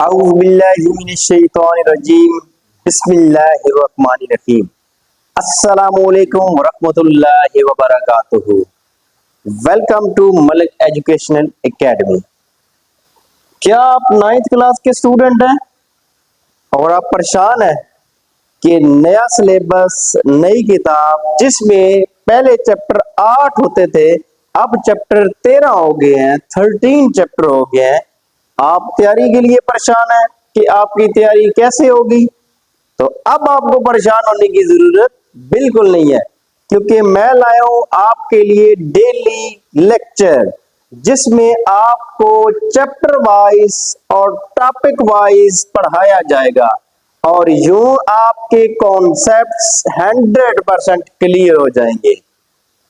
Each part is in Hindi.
औज़ुबिल्लाहिमिनश्शैतानिर्रजीम बिस्मिल्लाहिर्रहमानिर्रहीम अस्सलामुअलैकुम वरहमतुल्लाहि वबरकातुहू। Welcome to Malik educational academy. क्या आप 9th क्लास के स्टूडेंट हैं और आप परेशान हैं कि नया सिलेबस, नई किताब जिसमें पहले चैप्टर 8 होते थे अब चैप्टर 13 हो गए हैं, 13 चैप्टर हो गए हैं। आप तैयारी के लिए परेशान हैं कि आपकी तैयारी कैसे होगी? तो अब आपको परेशान होने की जरूरत बिल्कुल नहीं है, क्योंकि मैं लाया हूं आपके लिए डेली लेक्चर जिसमें आपको चैप्टर वाइज और टॉपिक वाइज पढ़ाया जाएगा और यूं आपके कॉन्सेप्ट्स 100% क्लियर हो जाएंगे।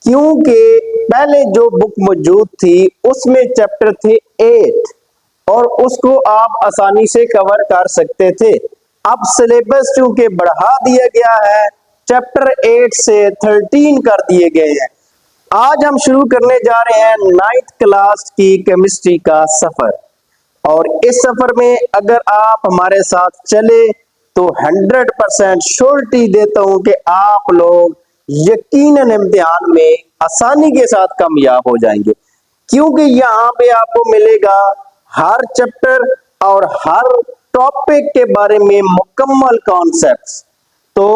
क्योंकि पहले जो बुक मौजूद थी उसमें चैप्टर थे 8 और उसको आप आसानी से कवर कर सकते थे। अब सिलेबस चूंकि बढ़ा दिया गया है, चैप्टर 8 से 13 कर दिए गए हैं। आज हम शुरू करने जा रहे हैं 9th क्लास की केमिस्ट्री का सफर और इस सफर में अगर आप हमारे साथ चले तो 100% श्योरिटी देता हूं कि आप लोग यकीनन इम्तिहान में आसानी के साथ कामयाब हो जाएंगे, क्योंकि यहाँ पे आपको मिलेगा हर चैप्टर और हर टॉपिक के बारे में मुकम्मल कॉन्सेप्ट्स। तो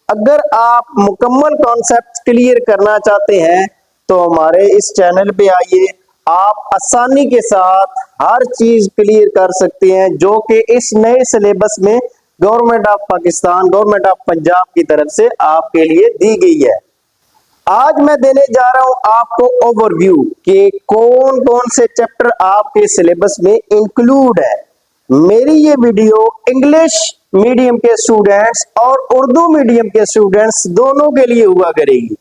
अगर आप मुकम्मल कॉन्सेप्ट क्लियर करना चाहते हैं तो हमारे इस चैनल पे आइए। आप आसानी के साथ हर चीज क्लियर कर सकते हैं जो कि इस नए सिलेबस में government of Pakistan, government of Punjab की तरफ से आपके लिए दी गई है। आज मैं देने जा रहा हूं आपको ओवरव्यू कि कौन कौन से चैप्टर आपके सिलेबस में इंक्लूड है। मेरी ये वीडियो इंग्लिश मीडियम के स्टूडेंट्स और उर्दू मीडियम के स्टूडेंट्स दोनों के लिए हुआ करेगी।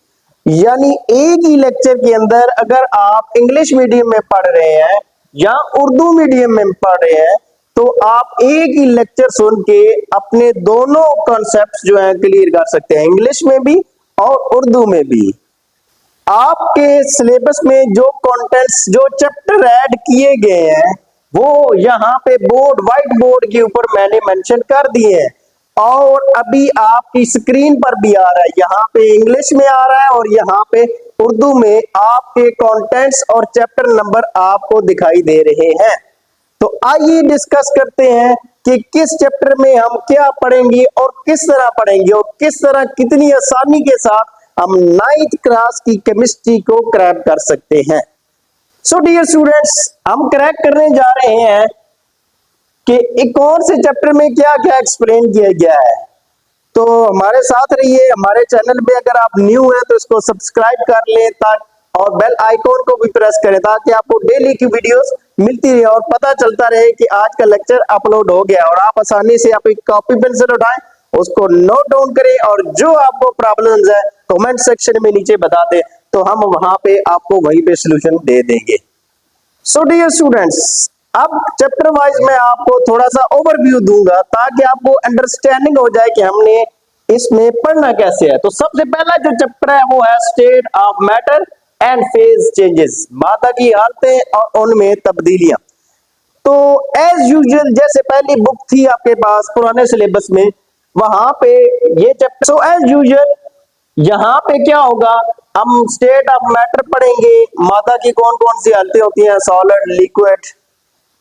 यानी एक ही लेक्चर के अंदर अगर आप इंग्लिश मीडियम में पढ़ रहे हैं या उर्दू मीडियम में पढ़ रहे हैं तो आप एक ही लेक्चर सुन के अपने दोनों कॉन्सेप्ट्स जो है क्लियर कर सकते हैं, इंग्लिश में भी और उर्दू में भी। आपके सिलेबस में जो कंटेंट्स, जो चैप्टर ऐड किए गए हैं वो यहाँ पे बोर्ड, व्हाइट बोर्ड के ऊपर मैंने मेंशन कर दिए हैं और अभी आपकी स्क्रीन पर भी आ रहा है। यहाँ पे इंग्लिश में आ रहा है और यहाँ पे उर्दू में आपके कंटेंट्स और चैप्टर नंबर आपको दिखाई दे रहे हैं। तो आइए डिस्कस करते हैं कि किस चैप्टर में हम क्या पढ़ेंगे और किस तरह पढ़ेंगे और किस तरह कितनी आसानी के साथ हम 9th क्लास की केमिस्ट्री को क्रैक कर सकते हैं। सो डियर स्टूडेंट्स, हम क्रैक करने जा रहे हैं कि एक और से चैप्टर में क्या क्या एक्सप्लेन किया गया है। तो हमारे साथ रहिए। हमारे चैनल पे अगर आप न्यू हैं तो इसको सब्सक्राइब कर लें और बेल आइकॉन को भी प्रेस करें ताकि आपको डेली की वीडियोस मिलती रहे और पता चलता रहे कि आज का लेक्चर अपलोड हो गया और आप आसानी से अपनी कॉपी पेंसिल उठाएं, उसको नोट डाउन करें और जो आपको प्रॉब्लम्स है कमेंट सेक्शन में नीचे बता दें तो हम वहां पे आपको वहीं पे सॉल्यूशन दे देंगे। सो डियर स्टूडेंट्स, अब चैप्टर वाइज मैं आपको थोड़ा सा ओवरव्यू दूंगा ताकि आपको अंडरस्टैंडिंग हो जाए कि हमने इसमें पढ़ना कैसे है। तो सबसे पहला जो चैप्टर है वो है state of matter and phase changes, मादा की हालतें और उनमें तब्दीलियां। तो एज यूजुअल जैसे पहली बुक थी आपके पास पुराने सिलेबस में, वहां पे ये चैप्टर, सो एज यूजुअल यहाँ पे क्या होगा, हम स्टेट ऑफ मैटर पढ़ेंगे, मादा की कौन कौन सी हालतें होती हैं, सॉलिड, लिक्विड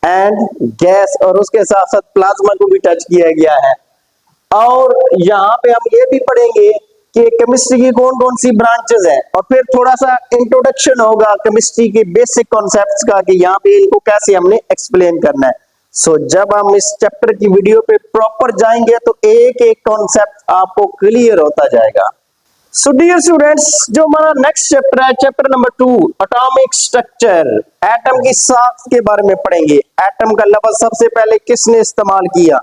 एंड गैस, और उसके साथ साथ प्लाज्मा को भी टच किया गया है। और यहाँ पे हम ये भी पढ़ेंगे कि केमिस्ट्री की कौन कौन सी ब्रांचेस हैं और फिर थोड़ा सा इंट्रोडक्शन होगा केमिस्ट्री के बेसिक कॉन्सेप्ट्स का कि यहाँ पे इनको कैसे हमने एक्सप्लेन करना है। सो जब हम इस चैप्टर की वीडियो पे प्रॉपर जाएंगे तो एक एक कॉन्सेप्ट आपको क्लियर होता जाएगा। सो डियर स्टूडेंट्स, जो हमारा नेक्स्ट चैप्टर है, chapter number 2, atomic structure, atom की साख्त के बारे में पढ़ेंगे। एटम का लफ्ज सबसे पहले किसने इस्तेमाल किया,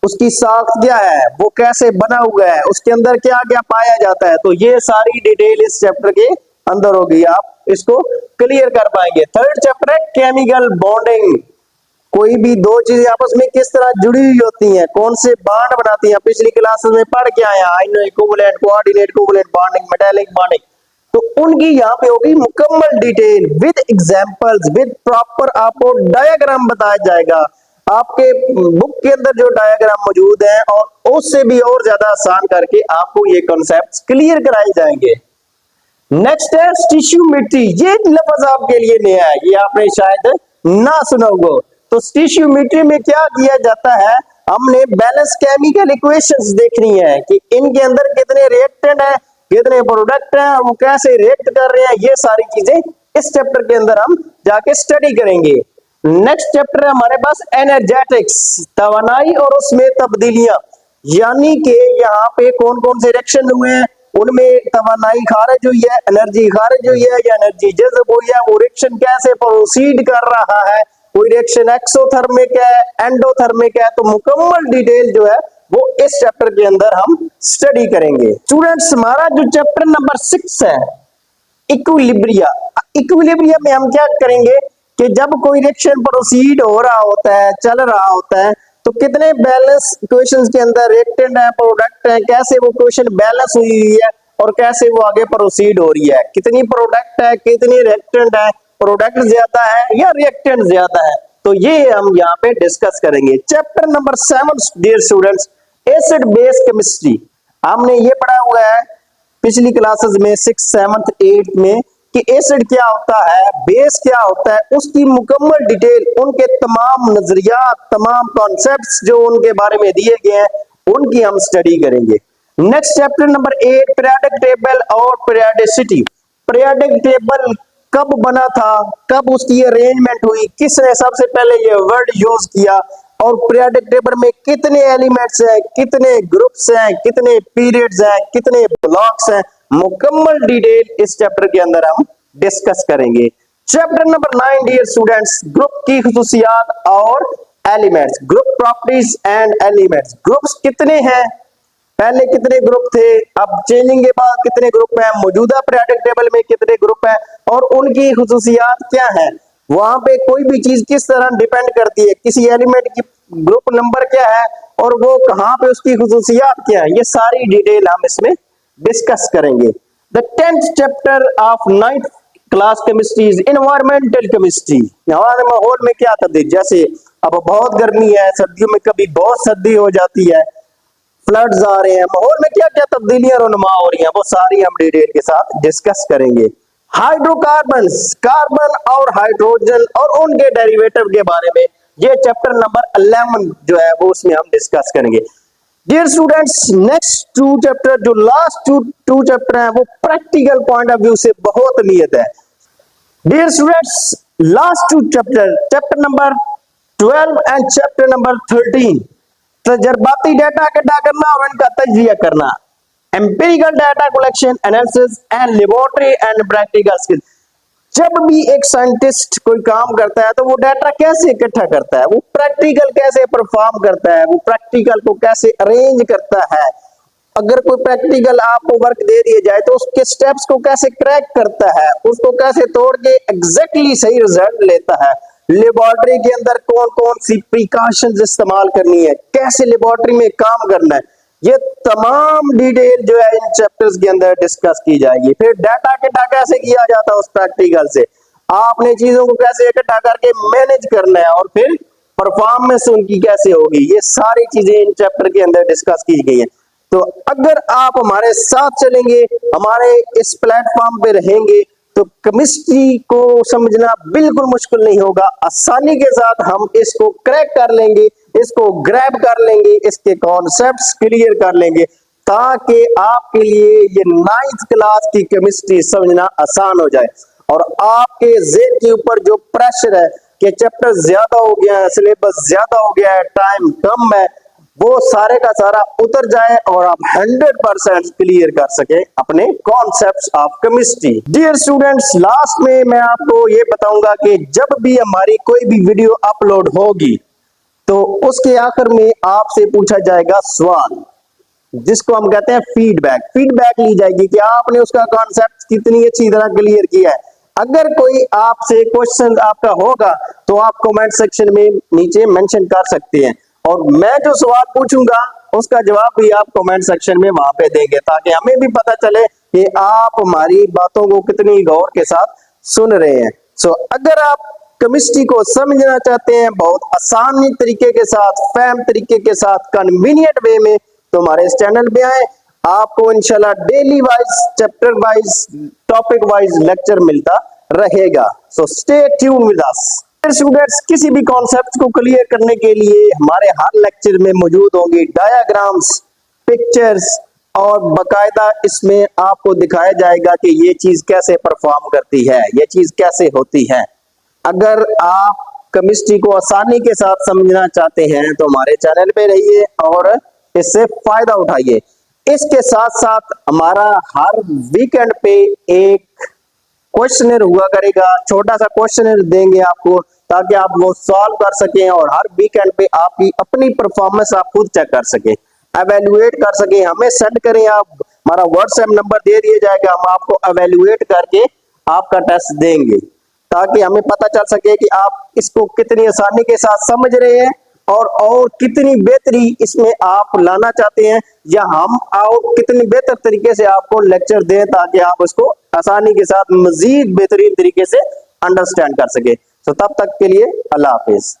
उसकी साख्त क्या है, वो कैसे बना हुआ है, उसके अंदर क्या क्या पाया जाता है, तो ये सारी डिटेल इस चैप्टर के अंदर होगी, आप इसको क्लियर कर पाएंगे। थर्ड चैप्टर है केमिकल बॉन्डिंग, कोई भी दो चीजें आपस में किस तरह जुड़ी हुई होती हैं, कौन से बॉन्ड बनाती हैं, पिछली क्लासेस में पढ़ के आए हैं, ionic equivalent, coordinate covalent bonding, metallic bonding, तो उनकी यहाँ पे होगी मुकम्मल detail with examples, with proper आपको डायग्राम बताया जाएगा आपके बुक के अंदर जो डायग्राम मौजूद है और उससे भी और ज्यादा आसान करके आपको ये कॉन्सेप्ट्स क्लियर कराए जाएंगे। नेक्स्ट है स्टिशियोमेट्री। ये लफ्ज आपके लिए नया है, ये आपने शायद ना सुना होगा। तो स्टिशियोमेट्री में क्या किया जाता है, हमने बैलेंस केमिकल इक्वेशंस देखनी है कि इनके अंदर कितने रिएक्टेंट है, कितने प्रोडक्ट हैं, वो कैसे रिएक्ट कर रहे हैं। ये सारी चीजें इस चैप्टर के अंदर हम जाके स्टडी करेंगे। नेक्स्ट चैप्टर है हमारे पास एनर्जेटिक्स, तवानाई और उसमें तब्दीलियां, यानी कि यहाँ पे कौन कौन से रिएक्शन हुए हैं, उनमें तवानाई खारिज हुई है, एनर्जी खारिज हुई है या एनर्जी जज़्ब हुई है, वो रिएक्शन कैसे प्रोसीड कर रहा है, कोई रिएक्शन एक्सोथर्मिक है, एंडोथर्मिक है। तो मुकम्मल डिटेल जो है वो इस चैप्टर के अंदर हम स्टडी करेंगे। स्टूडेंट्स, हमारा जो चैप्टर नंबर 6 है इक्विलिब्रिया। इक्विलिब्रिया में हम क्या करेंगे कि जब कोई रिएक्शन प्रोसीड हो रहा होता है, चल रहा होता है, तो कितने बैलेंस इक्वेशंस के अंदर रिएक्टेंट है, प्रोडक्ट है, कैसे वो इक्वेशन बैलेंस हुई हुई है और कैसे वो आगे प्रोसीड हो रही है, कितनी प्रोडक्ट है, कितनी रिएक्टेंट है, प्रोडक्ट ज्यादा है या रिएक्टेंट ज्यादा है। तो ये हम यहाँ पे डिस्कस करेंगे। Chapter number 7 dear students, acid base chemistry. हमने ये पढ़ा हुआ है पिछली क्लासेस में 6, 7, 8 में कि एसिड क्या होता है, बेस क्या होता है, उसकी मुकम्मल डिटेल, उनके तमाम नजरियात, तमाम कॉन्सेप्ट्स जो उनके बारे में दिए गए हैं, उनकी हम स्टडी करेंगे। Next chapter number 8, periodic table और पीरियोडिसिटी। पीरियोडिक टेबल कब बना था, कब उसकी अरेंजमेंट हुई, किसने सबसे पहले ये वर्ड यूज किया, और पीरियोडिक टेबल में कितने एलिमेंट्स हैं, कितने ग्रुप्स हैं, कितने पीरियड्स हैं, कितने ब्लॉक्स हैं, मुकम्मल डिटेल इस चैप्टर के अंदर हम डिस्कस करेंगे। Chapter number 9 dear students, group की खुसूसियात और elements, group properties and elements. Groups कितने हैं, पहले कितने ग्रुप थे, अब चेंजिंग के बाद कितने ग्रुप हैं, मौजूदा पीरियोडिक टेबल में कितने ग्रुप हैं और उनकी खुसूसियात क्या है, वहां पे कोई भी चीज किस तरह डिपेंड करती है, किसी एलिमेंट की ग्रुप नंबर क्या है और वो कहां पे उसकी खुसूसियात क्या है, ये सारी डिटेल हम इसमें डिस्कस करेंगे। The 10th chapter of 9th class chemistry is environmental chemistry. हमारे माहौल में क्या तब्दीली, जैसे अब बहुत गर्मी है, सर्दियों में कभी बहुत सर्दी हो जाती है, फ्लड्स आ रहे हैं, माहौल में क्या क्या तब्दीलियां रुनुमा हो रही हैं, वो सारी हम डिटेल के साथ डिस्कस करेंगे। हाइड्रोकार्बन्स, कार्बन और हाइड्रोजन और उनके डेरिवेटिव के बारे में ये चैप्टर नंबर 11 जो है वो उसमें हम डिस्कस करेंगे। डियर स्टूडेंट्स, नेक्स्ट 2 चैप्टर, जो लास्ट 2 चैप्टर हैं, वो प्रैक्टिकल पॉइंट ऑफ व्यू से बहुत अहमियत है। Dear students, last 2 chapter, chapter number 12 and chapter number 13, तजर्बाती डाटा इकट्ठा करना और उनका तजिया करना, empirical data collection, analysis and laboratory and practical skills. जब भी एक साइंटिस्ट कोई काम करता है तो वो डाटा कैसे इकट्ठा करता है, वो प्रैक्टिकल कैसे परफॉर्म करता है, वो प्रैक्टिकल को कैसे अरेंज करता है, अगर कोई प्रैक्टिकल आपको वर्क दे दिया जाए तो उसके स्टेप्स को कैसे क्रैक करता है, उसको कैसे तोड़ के एग्जैक्टली सही रिजल्ट लेता है, लेबोरेटरी के अंदर कौन कौन सी प्रिकॉशंस इस्तेमाल करनी है, कैसे लेबोरेटरी में काम करना है, ये तमाम डिटेल जो है इन चैप्टर्स के अंदर डिस्कस की जाएगी। फिर डाटा इकट्ठा कैसे किया जाता है उस प्रैक्टिकल से, आपने चीजों को कैसे इकट्ठा करके मैनेज करना है और फिर परफॉर्मेंस उनकी कैसे होगी, ये सारी चीजें इन चैप्टर के अंदर डिस्कस की गई हैं। तो अगर आप हमारे साथ चलेंगे, हमारे इस प्लेटफॉर्म पे रहेंगे, तो केमिस्ट्री को समझना बिल्कुल मुश्किल नहीं होगा, आसानी के साथ हम इसको क्रैक कर लेंगे, इसको ग्रैब कर लेंगे, इसके कॉन्सेप्ट्स क्लियर कर लेंगे, ताकि आपके लिए ये 9th क्लास की केमिस्ट्री समझना आसान हो जाए और आपके ज़हन के ऊपर जो प्रेशर है कि चैप्टर ज्यादा हो गया है, सिलेबस ज्यादा हो गया है, टाइम कम है, वो सारे का सारा उतर जाए और आप 100% क्लियर कर सके अपने concepts of chemistry. Dear students, last में मैं आपको ये बताऊंगा कि जब भी हमारी कोई भी वीडियो अपलोड होगी तो उसके आखिर में आपसे पूछा जाएगा सवाल, जिसको हम कहते हैं फीडबैक। फीडबैक ली जाएगी कि आपने उसका कॉन्सेप्ट कितनी अच्छी तरह क्लियर किया है। अगर कोई आपसे क्वेश्चन आपका होगा तो आप कमेंट सेक्शन में नीचे मेंशन कर सकते हैं और मैं जो सवाल पूछूंगा उसका जवाब भी आप कमेंट सेक्शन में वहां पे देंगे, ताकि हमें भी पता चले कि आप हमारी बातों को कितनी गौर के साथ सुन रहे हैं। सो अगर आप केमिस्ट्री को समझना चाहते हैं बहुत आसान तरीके के साथ, फैम तरीके के साथ, कन्वीनियंट वे में, तो हमारे इस चैनल पे आए। आपको इंशाल्लाह daily wise, chapter wise, topic wise lecture मिलता रहेगा। So stay tune with us. Students, किसी भी कॉन्सेप्ट को क्लियर करने के लिए हमारे हर लेक्चर में मौजूद होंगी डायग्राम्स, पिक्चर्स, और बकायदा इसमें आपको दिखाया जाएगा कि ये चीज कैसे परफॉर्म करती है, ये चीज कैसे होती है। अगर आप केमिस्ट्री को आसानी के साथ समझना चाहते हैं तो हमारे चैनल पे रहिए और इससे फायदा उठाइए। इसके साथ साथ हमारा हर वीकेंड पे एक क्वेश्चनर हुआ करेगा, छोटा सा क्वेश्चनर देंगे आपको ताकि आप वो सॉल्व कर सकें और हर वीकेंड पे आपकी अपनी परफॉर्मेंस आप खुद चेक कर सकें, एवेल्युएट कर सकें। हमें सेंड करें आप, हमारा व्हाट्सएप नंबर दे दिया जाएगा, हम आपको एवेल्युएट करके आपका टेस्ट देंगे ताकि हमें पता चल सके कि आप इसको कितनी आसानी के साथ समझ रहे हैं और कितनी बेहतरी इसमें आप लाना चाहते हैं, या हम और कितनी बेहतर तरीके से आपको लेक्चर दें ताकि आप उसको आसानी के साथ मजीद बेहतरीन तरीके से अंडरस्टैंड कर सके। तो तब तक के लिए अल्लाह हाफिज।